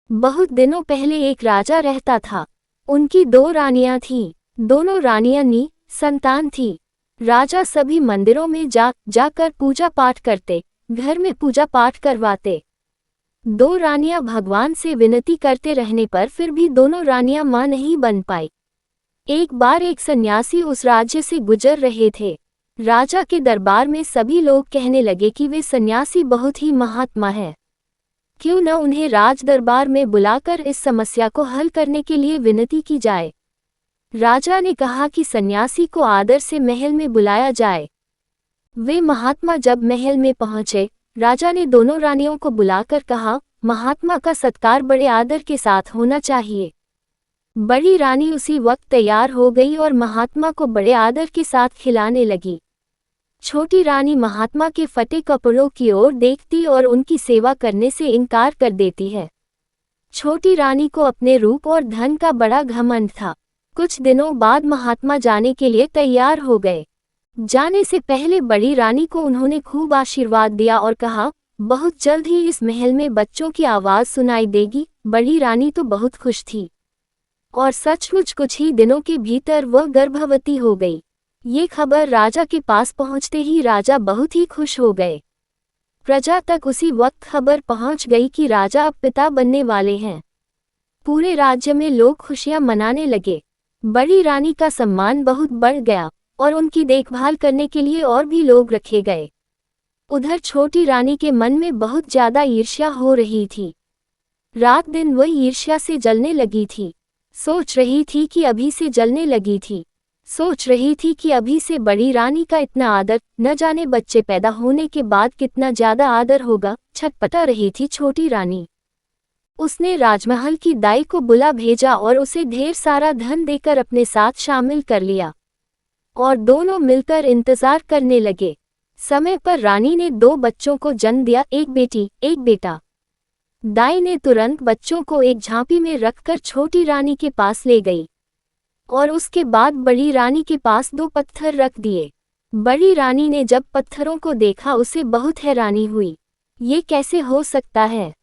बहुत दिनों पहले एक राजा रहता था। उनकी दो रानियां थीं। दोनों रानियां संतान थीं। राजा सभी मंदिरों में जाकर पूजा पाठ करते, घर में पूजा पाठ करवाते। दो रानियां भगवान से विनती करते रहने पर फिर भी दोनों रानियां मां नहीं बन पाई। एक बार एक सन्यासी उस राज्य से गुजर रहे थे। राजा के दरबार में सभी लोग कहने लगे कि वे सन्यासी बहुत ही महात्मा है, क्यों न उन्हें राज दरबार में बुलाकर इस समस्या को हल करने के लिए विनती की जाए। राजा ने कहा कि सन्यासी को आदर से महल में बुलाया जाए। वे महात्मा जब महल में पहुंचे, राजा ने दोनों रानियों को बुलाकर कहा, महात्मा का सत्कार बड़े आदर के साथ होना चाहिए। बड़ी रानी उसी वक्त तैयार हो गई और महात्मा को बड़े आदर के साथ खिलाने लगी। छोटी रानी महात्मा के फटे कपड़ों की ओर देखती और उनकी सेवा करने से इनकार कर देती है। छोटी रानी को अपने रूप और धन का बड़ा घमंड था। कुछ दिनों बाद महात्मा जाने के लिए तैयार हो गए। जाने से पहले बड़ी रानी को उन्होंने खूब आशीर्वाद दिया और कहा, बहुत जल्द ही इस महल में बच्चों की आवाज सुनाई देगी। बड़ी रानी तो बहुत खुश थी और सचमुच कुछ ही दिनों के भीतर वह गर्भवती हो गई। ये खबर राजा के पास पहुंचते ही राजा बहुत ही खुश हो गए। प्रजा तक उसी वक्त खबर पहुंच गई कि राजा अब पिता बनने वाले हैं। पूरे राज्य में लोग खुशियां मनाने लगे। बड़ी रानी का सम्मान बहुत बढ़ गया और उनकी देखभाल करने के लिए और भी लोग रखे गए। उधर छोटी रानी के मन में बहुत ज्यादा ईर्ष्या हो रही थी। रात दिन वह ईर्ष्या से जलने लगी थी। सोच रही थी कि अभी से जलने लगी थी। सोच रही थी कि अभी से बड़ी रानी का इतना आदर, न जाने बच्चे पैदा होने के बाद कितना ज्यादा आदर होगा। छटपटा रही थी छोटी रानी। उसने राजमहल की दाई को बुला भेजा और उसे ढेर सारा धन देकर अपने साथ शामिल कर लिया और दोनों मिलकर इंतजार करने लगे। समय पर रानी ने दो बच्चों को जन्म दिया, एक बेटी एक बेटा। दाई ने तुरंत बच्चों को एक झांपी में रखकर छोटी रानी के पास ले गई और उसके बाद बड़ी रानी के पास दो पत्थर रख दिए। बड़ी रानी ने जब पत्थरों को देखा उसे बहुत हैरानी हुई, ये कैसे हो सकता है।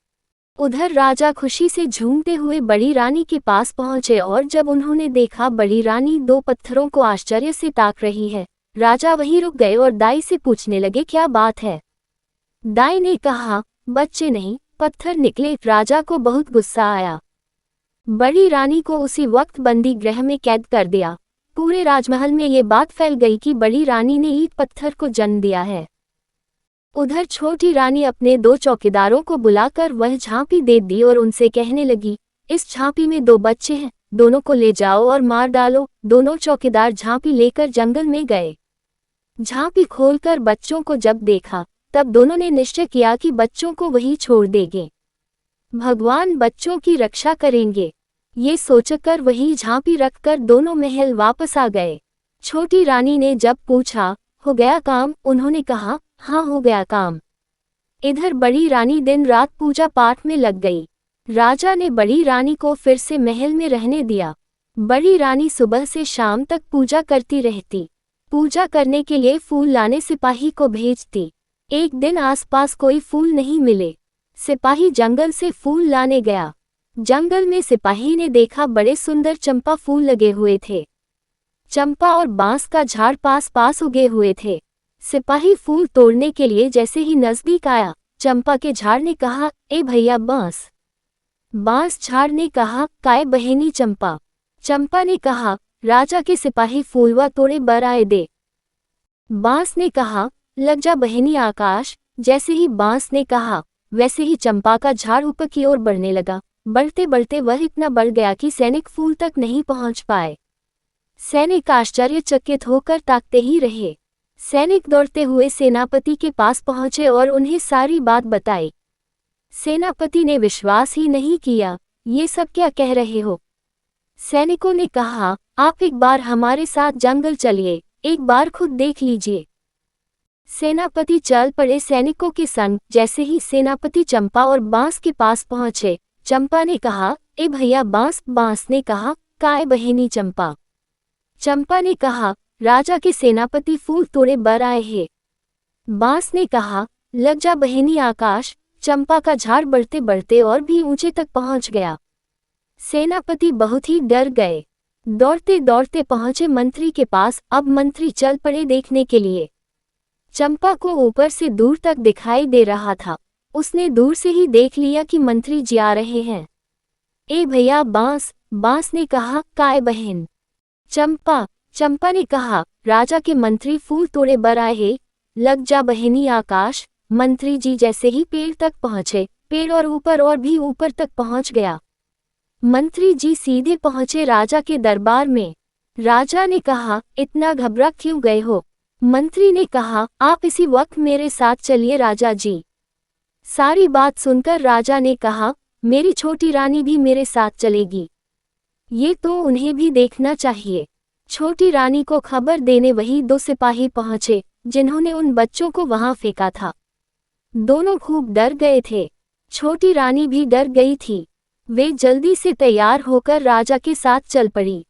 उधर राजा खुशी से झूमते हुए बड़ी रानी के पास पहुंचे और जब उन्होंने देखा बड़ी रानी दो पत्थरों को आश्चर्य से ताक रही है, राजा वहीं रुक गए और दाई से पूछने लगे, क्या बात है। दाई ने कहा, बच्चे नहीं पत्थर निकले। राजा को बहुत गुस्सा आया। बड़ी रानी को उसी वक्त बंदी गृह में कैद कर दिया। पूरे राजमहल में ये बात फैल गई कि बड़ी रानी ने ईंट पत्थर को जन्म दिया है। उधर छोटी रानी अपने दो चौकीदारों को बुलाकर वह झांपी दे दी और उनसे कहने लगी, इस झांपी में दो बच्चे हैं, दोनों को ले जाओ और मार डालो। दोनों चौकीदार झांपी लेकर जंगल में गए। झांपी खोलकर बच्चों को जब देखा तब दोनों ने निश्चय किया कि बच्चों को वहीं छोड़ देंगे। भगवान बच्चों की रक्षा करेंगे, ये सोचकर वही झांपी रखकर दोनों महल वापस आ गए। छोटी रानी ने जब पूछा, हो गया काम, उन्होंने कहा, हाँ हो गया काम। इधर बड़ी रानी दिन रात पूजा पाठ में लग गई। राजा ने बड़ी रानी को फिर से महल में रहने दिया। बड़ी रानी सुबह से शाम तक पूजा करती रहती। पूजा करने के लिए फूल लाने सिपाही को भेजती। एक दिन आसपास कोई फूल नहीं मिले। सिपाही जंगल से फूल लाने गया। जंगल में सिपाही ने देखा बड़े सुंदर चंपा फूल लगे हुए थे। चंपा और बांस का झाड़ पास पास उगे हुए थे। सिपाही फूल तोड़ने के लिए जैसे ही नजदीक आया, चंपा के झाड़ ने कहा, ए भैया बांस। बांस झाड़ ने कहा, काय बहनी चंपा। चंपा ने कहा, राजा के सिपाही फूलवा तोड़े बर आए दे। बांस ने कहा, लग जा बहनी आकाश। जैसे ही बांस ने कहा वैसे ही चंपा का झाड़ ऊपर की ओर बढ़ने लगा। बढ़ते बढ़ते वह इतना बढ़ गया कि सैनिक फूल तक नहीं पहुंच पाए। सैनिक आश्चर्यचकित होकर ताकते ही रहे। सैनिक दौड़ते हुए सेनापति के पास पहुंचे और उन्हें सारी बात बताई। सेनापति ने विश्वास ही नहीं किया, ये सब क्या कह रहे हो। सैनिकों ने कहा, आप एक बार हमारे साथ जंगल चलिए, एक बार खुद देख लीजिए। सेनापति चल पड़े सैनिकों के संग। जैसे ही सेनापति चंपा और बांस के पास पहुंचे, चंपा ने कहा, ए भैया बांस। बांस ने कहा, काय बहनी चंपा। चंपा ने कहा, राजा के सेनापति फूल तोड़े बर आए हैं। बांस ने कहा, लग जा बहनी आकाश। चंपा का झाड़ बढ़ते बढ़ते और भी ऊंचे तक पहुंच गया। सेनापति बहुत ही डर गए। दौड़ते दौड़ते पहुंचे मंत्री के पास। अब मंत्री चल पड़े देखने के लिए। चंपा को ऊपर से दूर तक दिखाई दे रहा था। उसने दूर से ही देख लिया कि मंत्री जी आ रहे हैं। ए भैया बांस, बांस ने कहा। काय बहन? चंपा ने कहा, राजा के मंत्री फूल तोड़े बर आए हैं, लग जा बहनी आकाश। मंत्री जी जैसे ही पेड़ तक पहुंचे, पेड़ और भी ऊपर तक पहुंच गया। मंत्री जी सीधे पहुंचे राजा के दरबार में। राजा ने कहा, इतना घबरा क्यों गए हो? मंत्री ने कहा, आप इसी वक्त मेरे साथ चलिए राजा जी। सारी बात सुनकर राजा ने कहा, मेरी छोटी रानी भी मेरे साथ चलेगी। ये तो उन्हें भी देखना चाहिए। छोटी रानी को खबर देने वही 2 सिपाही पहुंचे जिन्होंने उन बच्चों को वहां फेंका था। दोनों खूब डर गए थे। छोटी रानी भी डर गई थी। वे जल्दी से तैयार होकर राजा के साथ चल पड़ी।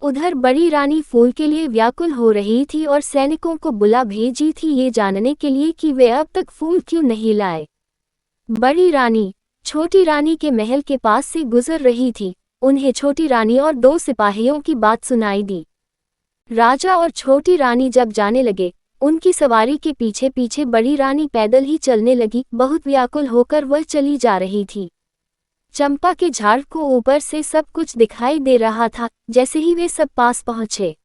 उधर बड़ी रानी फूल के लिए व्याकुल हो रही थी और सैनिकों को बुला भेजी थी ये जानने के लिए कि वे अब तक फूल क्यों नहीं लाए। बड़ी रानी छोटी रानी के महल के पास से गुजर रही थी। उन्हें छोटी रानी और 2 सिपाहियों की बात सुनाई दी। राजा और छोटी रानी जब जाने लगे, उनकी सवारी के पीछे पीछे बड़ी रानी पैदल ही चलने लगी। बहुत व्याकुल होकर वह चली जा रही थी। चंपा के झाड़ को ऊपर से सब कुछ दिखाई दे रहा था। जैसे ही वे सब पास पहुंचे,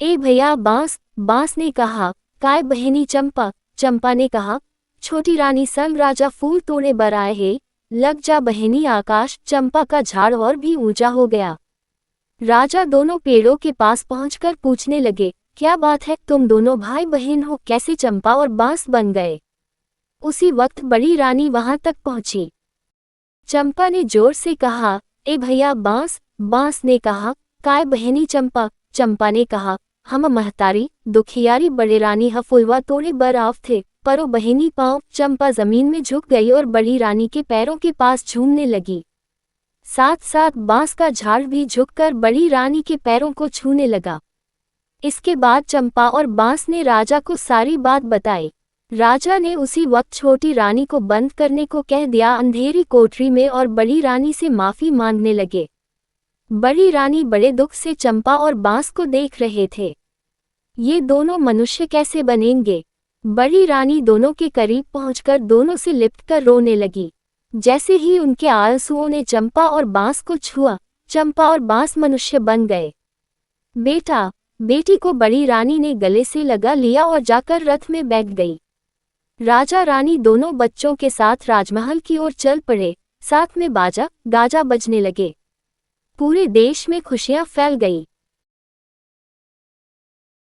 ए भैया बांस, बांस ने कहा। काय बहनी चंपा ने कहा। छोटी रानी संग राजा फूल तोड़े बर आए हैं, लग जा बहनी आकाश। चंपा का झाड़ और भी ऊंचा हो गया। राजा दोनों पेड़ों के पास पहुंचकर पूछने लगे, क्या बात है, तुम दोनों भाई बहन हो, कैसे चंपा और बांस बन गए? उसी वक्त बड़ी रानी वहां तक पहुंची। चंपा ने जोर से कहा, ए भैया बांस, बांस ने कहा। काय बहनी चंपा ने कहा, हम महतारी दुखियारी बड़े रानी फुलवा तोड़े बर आव थे, परो बहनी पाँव। चंपा जमीन में झुक गई और बड़ी रानी के पैरों के पास झूमने लगी। साथ साथ बांस का झाड़ भी झुककर बड़ी रानी के पैरों को छूने लगा। इसके बाद चंपा और बांस ने राजा को सारी बात बताई। राजा ने उसी वक्त छोटी रानी को बंद करने को कह दिया अंधेरी कोठरी में और बड़ी रानी से माफी मांगने लगे। बड़ी रानी बड़े दुख से चंपा और बांस को देख रहे थे। ये दोनों मनुष्य कैसे बनेंगे? बड़ी रानी दोनों के करीब पहुंचकर दोनों से लिपटकर रोने लगी। जैसे ही उनके आंसुओं ने चंपा और बांस को छुआ, चंपा और बांस मनुष्य बन गए। बेटा बेटी को बड़ी रानी ने गले से लगा लिया और जाकर रथ में बैठ गई। राजा रानी दोनों बच्चों के साथ राजमहल की ओर चल पड़े। साथ में बाजा गाजा बजने लगे। पूरे देश में खुशियां फैल गई।